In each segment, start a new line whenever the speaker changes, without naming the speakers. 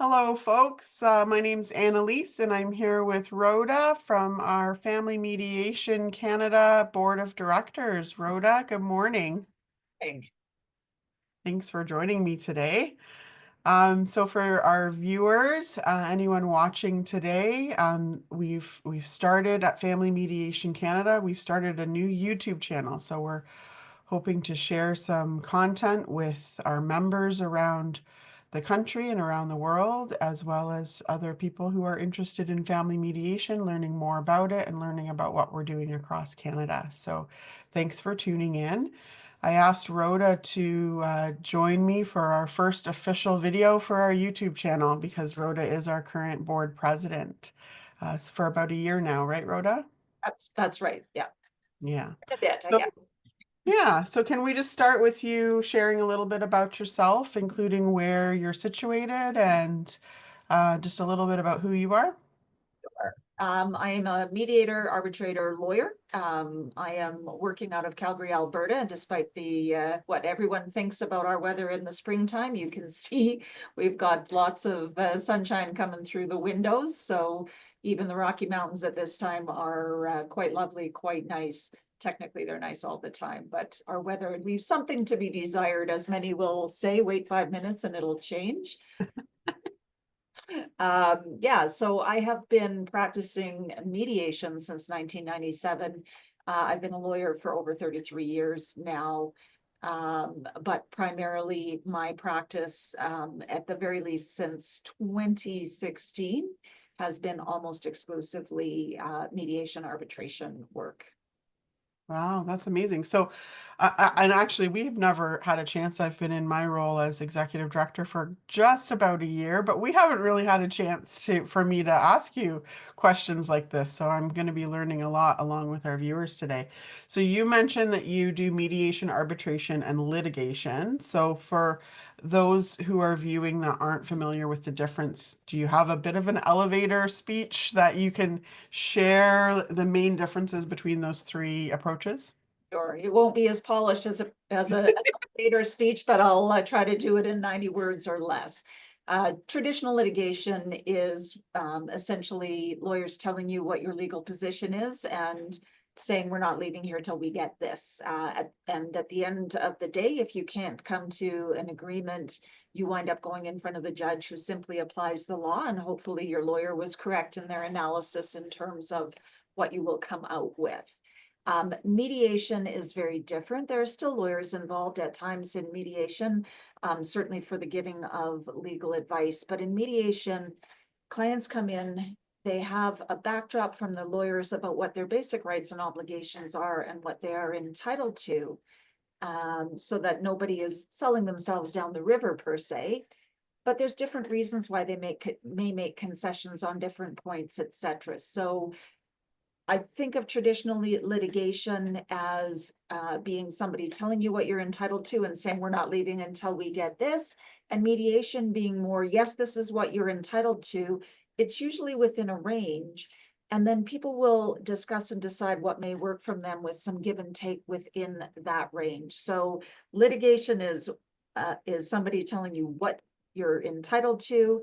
Hello, folks. My name's Annalise, and I'm here with Rhoda from our Family Mediation Canada Board of Directors. Rhoda, good morning.
Hey.
Thanks for joining me today. So for our viewers, anyone watching today, we've started at Family Mediation Canada. We started a new YouTube channel, so we're hoping to share some content with our members around the country and around the world, as well as other people who are interested in family mediation, learning more about it and learning about what we're doing across Canada. So thanks for tuning in. I asked Rhoda to join me for our first official video for our YouTube channel because Rhoda is our current board president for about a year now, right, Rhoda?
That's right. Yeah.
Yeah.
A bit.
So
Yeah.
yeah, so can we just start with you sharing a little bit about yourself, including where you're situated and just a little bit about who you are?
I am a mediator, arbitrator, lawyer. I am working out of Calgary, Alberta, and despite the what everyone thinks about our weather in the springtime, you can see we've got lots of sunshine coming through the windows. So even the Rocky Mountains at this time are quite lovely, quite nice. Technically, they're nice all the time, but our weather leaves something to be desired, as many will say. Wait 5 minutes and it'll change. Yeah, so I have been practicing mediation since 1997. I've been a lawyer for over 33 years now, but primarily my practice, at the very least since 2016, has been almost exclusively mediation arbitration work.
Wow, that's amazing. So, and actually, we've never had a chance. I've been in my role as executive director for just about a year, but we haven't really had a chance for me to ask you questions like this. So I'm going to be learning a lot along with our viewers today. So you mentioned that you do mediation, arbitration, and litigation. So for those who are viewing that aren't familiar with the difference, do you have a bit of an elevator speech that you can share the main differences between those three approaches?
Sure, it won't be as polished as a later speech, but I'll try to do it in 90 words or less. Traditional litigation is essentially lawyers telling you what your legal position is and saying we're not leaving here till we get this. And at the end of the day, if you can't come to an agreement, you wind up going in front of the judge who simply applies the law, and hopefully your lawyer was correct in their analysis in terms of what you will come out with. Mediation is very different. There are still lawyers involved at times in mediation, certainly for the giving of legal advice. But in mediation, clients come in, they have a backdrop from the lawyers about what their basic rights and obligations are and what they are entitled to, so that nobody is selling themselves down the river per se. But there's different reasons why they may make concessions on different points, etc. So I think of traditional litigation as being somebody telling you what you're entitled to and saying, we're not leaving until we get this. And mediation being more, yes, this is what you're entitled to. It's usually within a range. And then people will discuss and decide what may work from them with some give and take within that range. So litigation is somebody telling you what you're entitled to.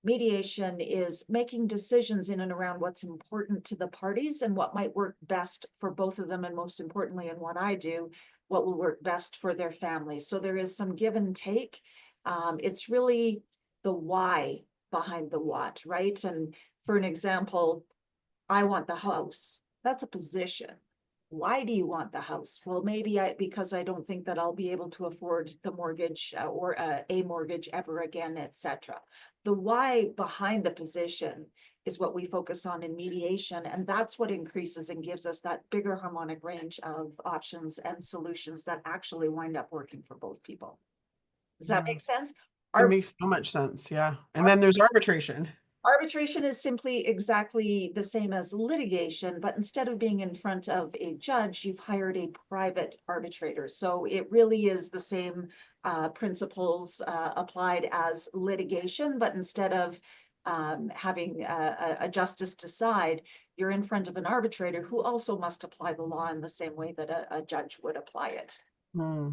Mediation is making decisions in and around what's important to the parties and what might work best for both of them. And most importantly, in what I do, what will work best for their family. So there is some give and take. It's really the why behind the what, right? And for an example, I want the house. That's a position. Why do you want the house? Well, maybe because I don't think that I'll be able to afford the mortgage or a mortgage ever again, etc. The why behind the position is what we focus on in mediation, and that's what increases and gives us that bigger harmonic range of options and solutions that actually wind up working for both people. Does that
Yeah,
make sense?
it
Our
makes so much sense. Yeah. And then there's arbitration.
Arbitration is simply exactly the same as litigation, but instead of being in front of a judge, you've hired a private arbitrator. So it really is the same principles applied as litigation, but instead of having a justice decide, you're in front of an arbitrator who also must apply the law in the same way that a judge would apply it.
Hmm.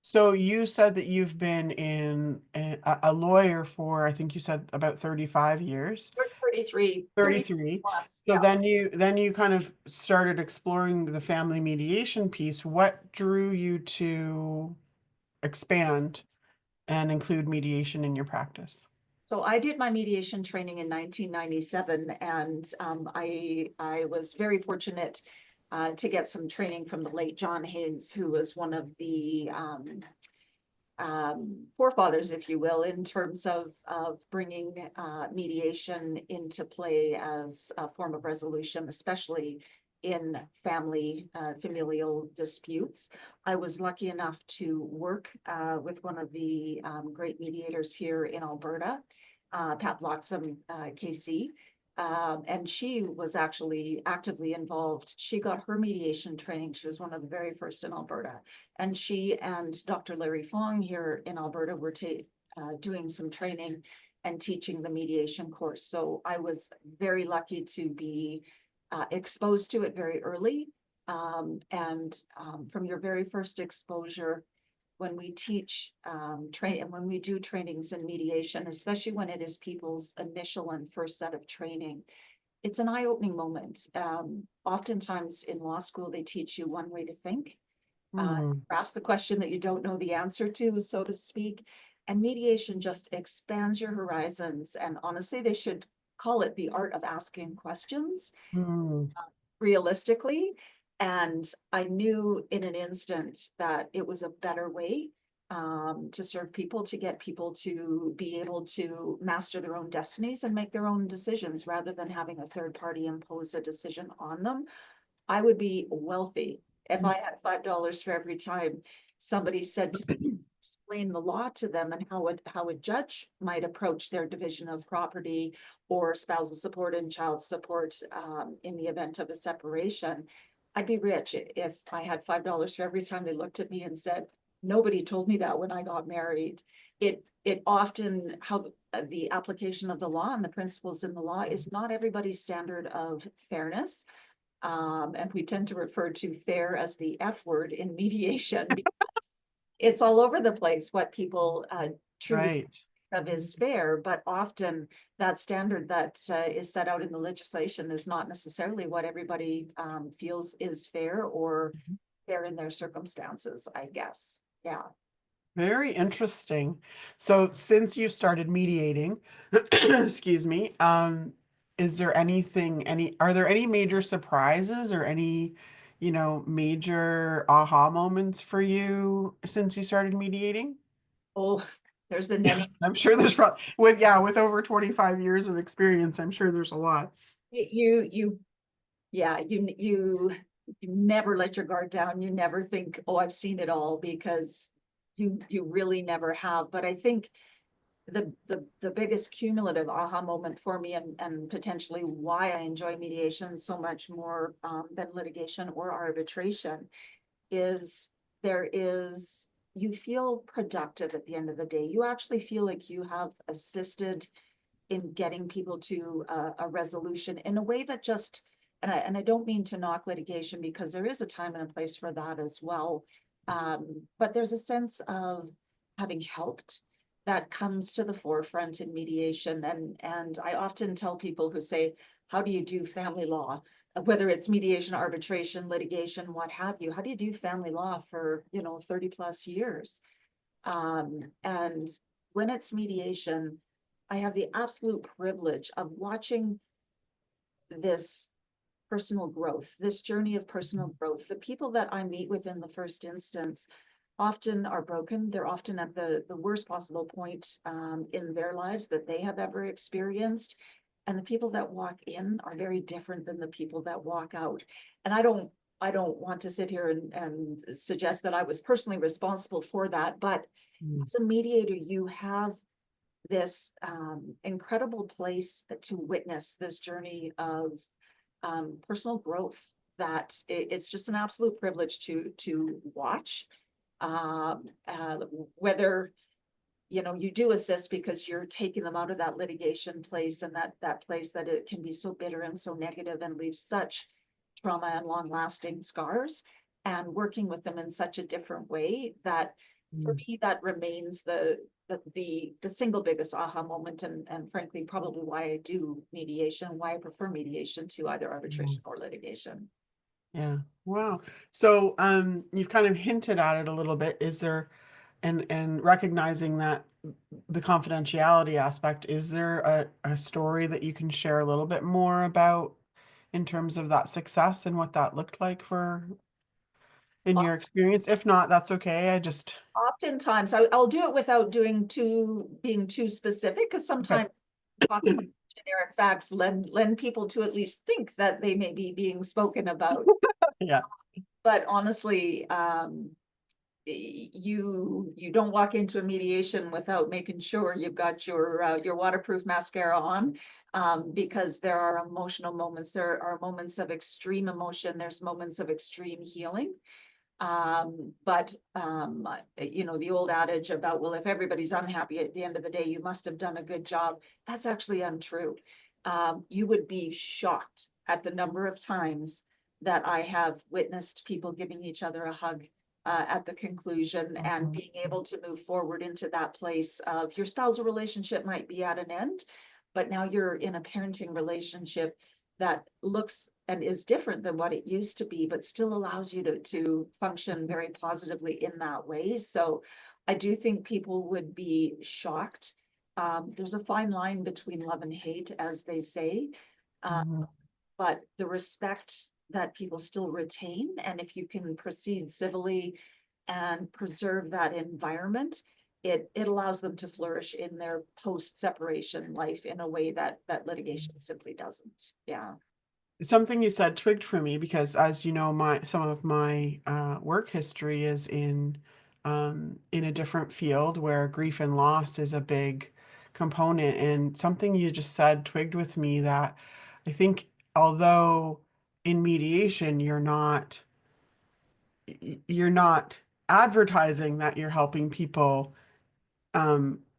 So you said that you've been a lawyer for, I think you said about 35 years.
30
33.
plus,
So
yeah.
then you kind of started exploring the family mediation piece. What drew you to expand and include mediation in your practice?
So I did my mediation training in 1997, and I was very fortunate to get some training from the late John Higgs, who was one of the forefathers, if you will, in terms of bringing mediation into play as a form of resolution, especially in family familial disputes. I was lucky enough to work with one of the great mediators here in Alberta, Pat Bloxham, KC. And she was actually actively involved. She got her mediation training. She was one of the very first in Alberta. And she and Dr. Larry Fong here in Alberta were doing some training and teaching the mediation course. So I was very lucky to be exposed to it very early. And from your very first exposure, when we teach train and when we do trainings in mediation, especially when it is people's initial and first set of training, it's an eye-opening moment. Oftentimes in law school, they teach you one way to think,
Hmm.
ask the question that you don't know the answer to, so to speak. And mediation just expands your horizons. And honestly, they should call it the art of asking questions
Hmm.
realistically. And I knew in an instant that it was a better way to serve people, to get people to be able to master their own destinies and make their own decisions rather than having a third party impose a decision on them. I would be wealthy if I had $5 for every time somebody said to me, explain the law to them and how a judge might approach their division of property or spousal support and child support in the event of a separation. I'd be rich if I had $5 for every time they looked at me and said, nobody told me that when I got married. It often how the application of the law and the principles in the law is not everybody's standard of fairness. And we tend to refer to fair as the F word in mediation. It's all over the place what people truly
Right.
of is fair, but often that standard that is set out in the legislation is not necessarily what everybody feels is fair or fair in their circumstances, I guess. Yeah.
Very interesting. So since you've started mediating, excuse me, is there are there any major surprises or any, major aha moments for you since you started mediating?
Oh, there's been
Yeah,
many.
I'm sure there's probably with over 25 years of experience, I'm sure there's a lot.
You yeah, you never let your guard down. You never think, oh, I've seen it all, because you really never have. But I think the biggest cumulative aha moment for me, and potentially why I enjoy mediation so much more than litigation or arbitration, is there is you feel productive at the end of the day. You actually feel like you have assisted in getting people to a resolution in a way that just, and I don't mean to knock litigation, because there is a time and a place for that as well. But there's a sense of having helped that comes to the forefront in mediation. And I often tell people who say, how do you do family law? Whether it's mediation, arbitration, litigation, what have you, how do you do family law for, 30 plus years? And when it's mediation, I have the absolute privilege of watching this personal growth, this journey of personal growth. The people that I meet with in the first instance often are broken. They're often at the worst possible point in their lives that they have ever experienced. And the people that walk in are very different than the people that walk out. And I don't want to sit here and suggest that I was personally responsible for that, but
Mm.
as a mediator, you have this incredible place to witness this journey of personal growth, that it's just an absolute privilege to watch. Whether you do assist because you're taking them out of that litigation place, and that place that it can be so bitter and so negative and leaves such trauma and long lasting scars, and working with them in such a different way that for
Mm,
me, that remains the single biggest aha moment, and frankly, probably why I do mediation, why I prefer mediation to either
yeah.
arbitration or litigation.
Yeah. Wow. So, you've kind of hinted at it a little bit. Is there, and recognizing that the confidentiality aspect, is there a story that you can share a little bit more about in terms of that success and what that looked like for in your experience? If not, that's okay. I just,
Oftentimes, I'll do it without being too specific, because
okay.
sometimes talking about generic facts lend people to at least think that they may be being spoken about.
Yeah.
But honestly, you don't walk into a mediation without making sure you've got your waterproof mascara on, because there are emotional moments. There are moments of extreme emotion. There's moments of extreme healing. But the old adage about, well, if everybody's unhappy at the end of the day, you must have done a good job. That's actually untrue. You would be shocked at the number of times that I have witnessed people giving each other a hug at the conclusion, and
Mhm.
being able to move forward into that place of your spousal relationship might be at an end, but now you're in a parenting relationship that looks and is different than what it used to be, but still allows you to function very positively in that way. So I do think people would be shocked. There's a fine line between love and hate, as they say, uh,
Mhm.
but the respect that people still retain, and if you can proceed civilly and preserve that environment, it allows them to flourish in their post separation life in a way that litigation simply doesn't. Yeah.
Something you said twigged for me because, as you know, my some of my work history is in a different field where grief and loss is a big component. And something you just said twigged with me that I think, although in mediation you're not advertising that you're helping people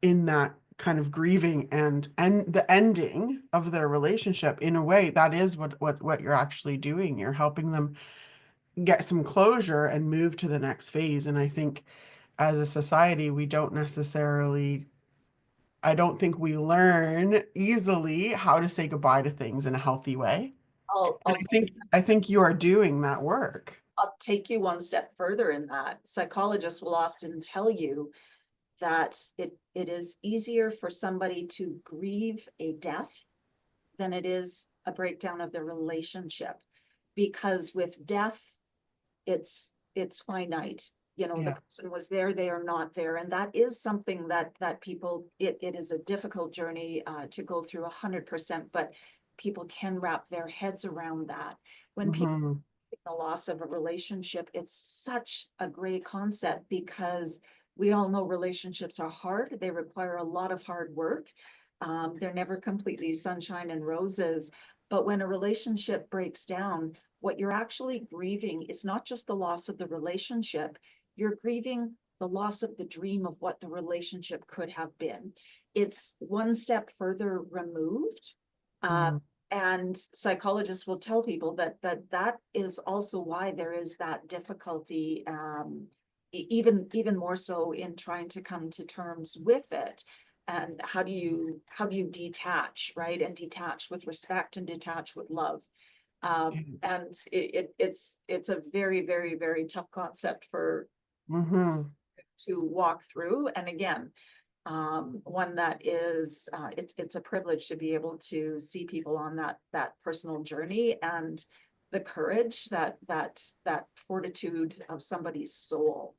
in that kind of grieving and the ending of their relationship. In a way, that is what you're actually doing. You're helping them get some closure and move to the next phase. And I think as a society, we don't necessarily, I don't think we learn easily how to say goodbye to things in a healthy way.
I'll,
And
I'll
I think you are doing that work.
I'll take you one step further in that. Psychologists will often tell you that it is easier for somebody to grieve a death than it is a breakdown of the relationship. Because with death, it's finite. The
Yeah.
person was there, they are not there. And that is something that people, it is a difficult journey to go through 100%, but people can wrap their heads around that. When people
Hmm.
the loss of a relationship, it's such a great concept, because we all know relationships are hard. They require a lot of hard work. They're never completely sunshine and roses. But when a relationship breaks down, what you're actually grieving is not just the loss of the relationship, you're grieving the loss of the dream of what the relationship could have been. It's one step further removed. Uh,
Hmm.
and psychologists will tell people that is also why there is that difficulty, even more so in trying to come to terms with it. And how do you detach, right? And detach with respect and detach with love. And it's a very, very, very tough concept for
Hmm.
to walk through. And again, one that is it's a privilege to be able to see people on that personal journey, and the courage, that fortitude of somebody's soul,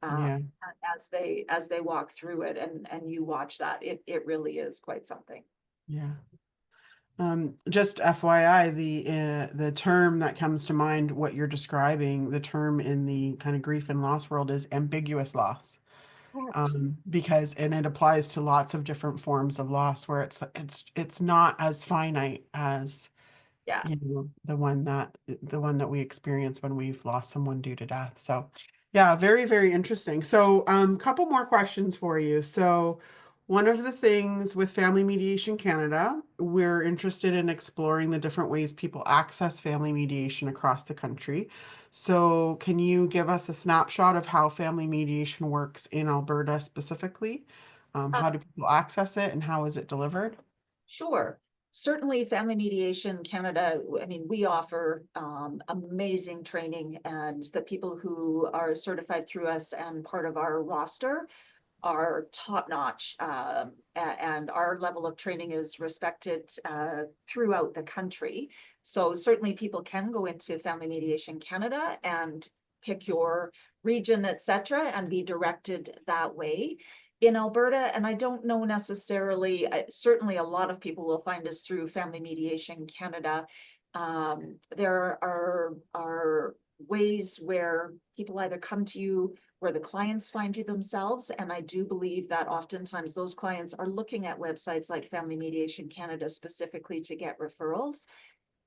uh,
Yeah.
as they walk through it, and you watch that, it really is quite something.
Yeah. Just FYI, the term that comes to mind, what you're describing, the term in the kind of grief and loss world is ambiguous loss.
Correct.
Because and it applies to lots of different forms of loss where it's not as finite as
Yeah.
the one that we experience when we've lost someone due to death. So yeah, very, very interesting. So couple more questions for you. So One of the things with Family Mediation Canada, we're interested in exploring the different ways people access family mediation across the country. So, can you give us a snapshot of how family mediation works in Alberta specifically?
Uh,
How do people access it and how is it delivered?
Sure. Certainly, Family Mediation Canada, I mean, we offer amazing training, and the people who are certified through us and part of our roster are top notch, and our level of training is respected throughout the country. So certainly people can go into Family Mediation Canada and pick your region, etc., and be directed that way. In Alberta, and I don't know necessarily, certainly a lot of people will find us through Family Mediation Canada. There are ways where people either come to you, where the clients find you themselves. And I do believe that oftentimes those clients are looking at websites like Family Mediation Canada specifically to get referrals.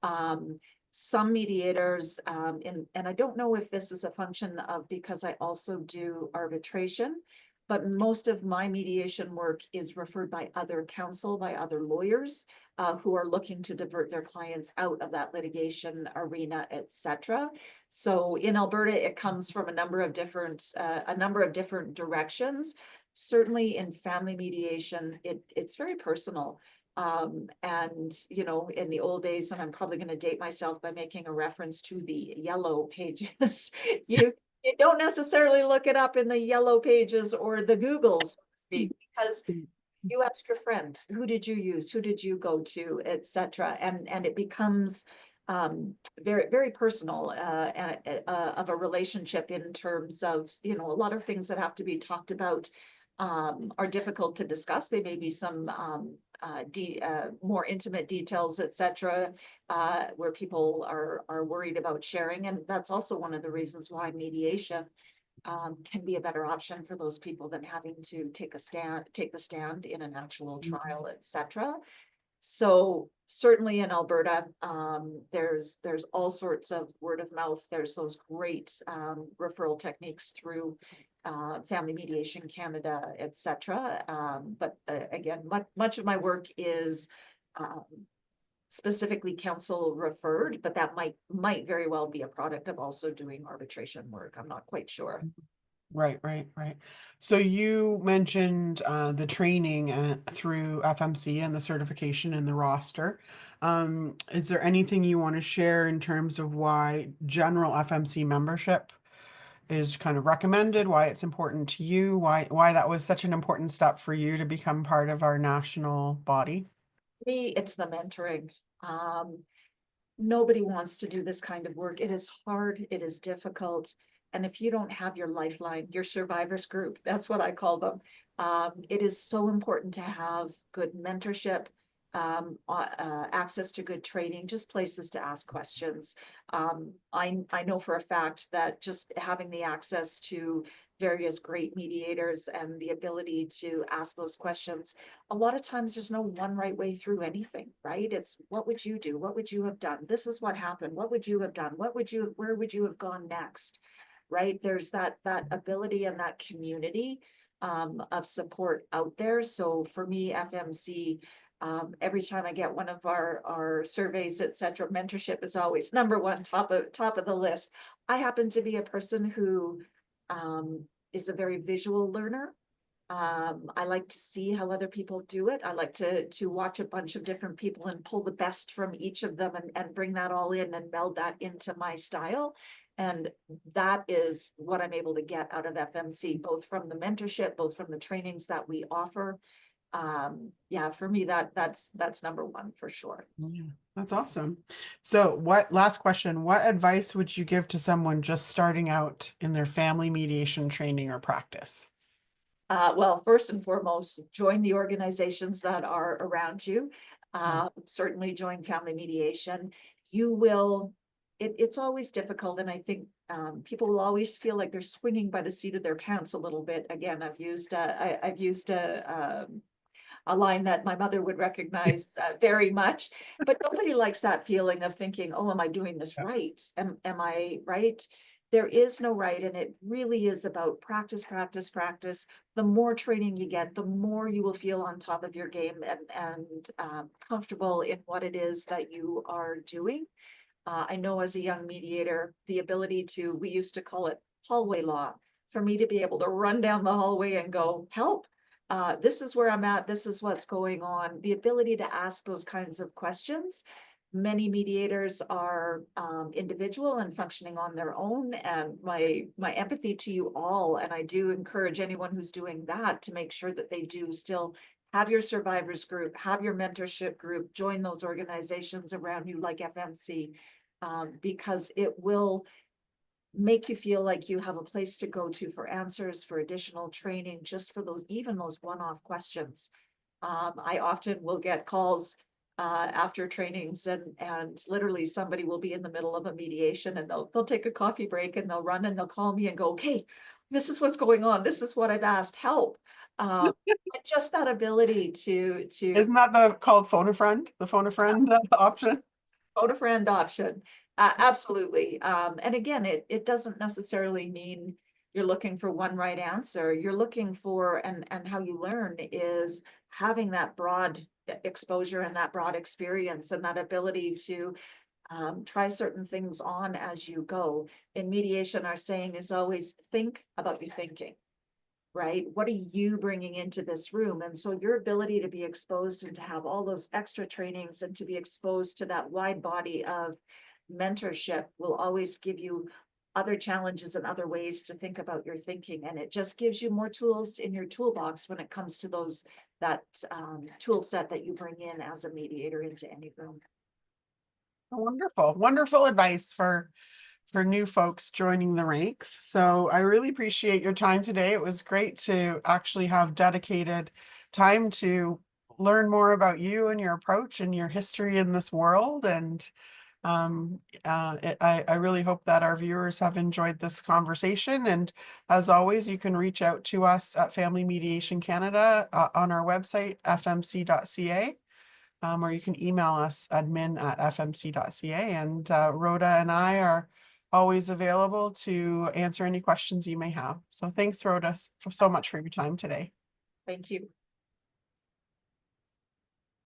Um, some mediators, and I don't know if this is a function of because I also do arbitration, but most of my mediation work is referred by other counsel, by other lawyers who are looking to divert their clients out of that litigation arena, etc. So in Alberta, it comes from a number of different directions. Certainly in family mediation, it's very personal. And in the old days, and I'm probably going to date myself by making a reference to the yellow pages, you you don't necessarily look it up in the yellow pages or the Google, so to speak, because you ask your friend, who did you use, who did you go to, etc. And it becomes very, very personal of a relationship in terms of, a lot of things that have to be talked about are difficult to discuss. They may be some more intimate details, etc., where people are worried about sharing. And that's also one of the reasons why mediation can be a better option for those people than having to take the stand in an actual trial, etc. So certainly in Alberta, there's all sorts of word of mouth. There's those great referral techniques through Family Mediation Canada, etc. But again, much of my work is um, specifically counsel referred, but that might very well be a product of also doing arbitration work. I'm not quite sure.
Right, right, right. So you mentioned the training through FMC and the certification and the roster. Is there anything you want to share in terms of why general FMC membership is kind of recommended, why it's important to you, why that was such an important step for you to become part of our national body?
Me, it's the mentoring. Nobody wants to do this kind of work. It is hard, it is difficult. And if you don't have your lifeline, your survivors group, that's what I call them. It is so important to have good mentorship, access to good training, just places to ask questions. I know for a fact that just having the access to various great mediators and the ability to ask those questions, a lot of times there's no one right way through anything, right? It's what would you do? What would you have done? This is what happened. What would you have done? Where would you have gone next? Right? There's that ability and that community of support out there. So for me, FMC, every time I get one of our surveys, etc., mentorship is always number one, top of the list. I happen to be a person who is a very visual learner. I like to see how other people do it. I like to watch a bunch of different people and pull the best from each of them and bring that all in and meld that into my style. And that is what I'm able to get out of FMC, both from the mentorship, both from the trainings that we offer. Yeah, for me, that's number one for sure.
Yeah, that's awesome. So, last question, what advice would you give to someone just starting out in their family mediation training or practice?
Well, first and foremost, join the organizations that are around you. Certainly join family mediation. You will, it's always difficult. And I think people will always feel like they're swinging by the seat of their pants a little bit. Again, I've used a line that my mother would recognize very much, but nobody likes that feeling of thinking, oh, am I doing this
Yeah.
right? Am I right? there is no right, and it really is about practice, practice, practice. The more training you get, the more you will feel on top of your game and comfortable in what it is that you are doing. I know as a young mediator, the ability to, we used to call it hallway law, for me to be able to run down the hallway and go, help, this is where I'm at, this is what's going on. The ability to ask those kinds of questions. Many mediators are individual and functioning on their own, and my empathy to you all, and I do encourage anyone who's doing that to make sure that they do still have your survivors group, have your mentorship group, join those organizations around you like FMC, because it will make you feel like you have a place to go to for answers, for additional training, just for those, even those one-off questions. I often will get calls after trainings, and literally somebody will be in the middle of a mediation, and they'll take a coffee break and they'll run and they'll call me and go, okay, this is what's going on. This is what I've asked, help. And just that ability to
Isn't that called phone a friend? The phone a friend option?
phone a friend option. Absolutely. And again, it doesn't necessarily mean you're looking for one right answer. You're looking for, and how you learn is having that broad exposure and that broad experience and that ability to try certain things on as you go. In mediation, our saying is always think about your thinking, right? What are you bringing into this room? And so your ability to be exposed and to have all those extra trainings and to be exposed to that wide body of mentorship will always give you other challenges and other ways to think about your thinking. And it just gives you more tools in your toolbox when it comes to those, that tool set that you bring in as a mediator into any room.
Wonderful, wonderful advice for new folks joining the ranks. So I really appreciate your time today. It was great to actually have dedicated time to learn more about you and your approach and your history in this world. And I really hope that our viewers have enjoyed this conversation. And as always, you can reach out to us at Family Mediation Canada on our website, fmc.ca. Or you can email us admin@fmc.ca. And Rhoda and I are always available to answer any questions you may have. So thanks, Rhoda, so much for your time today.
Thank you.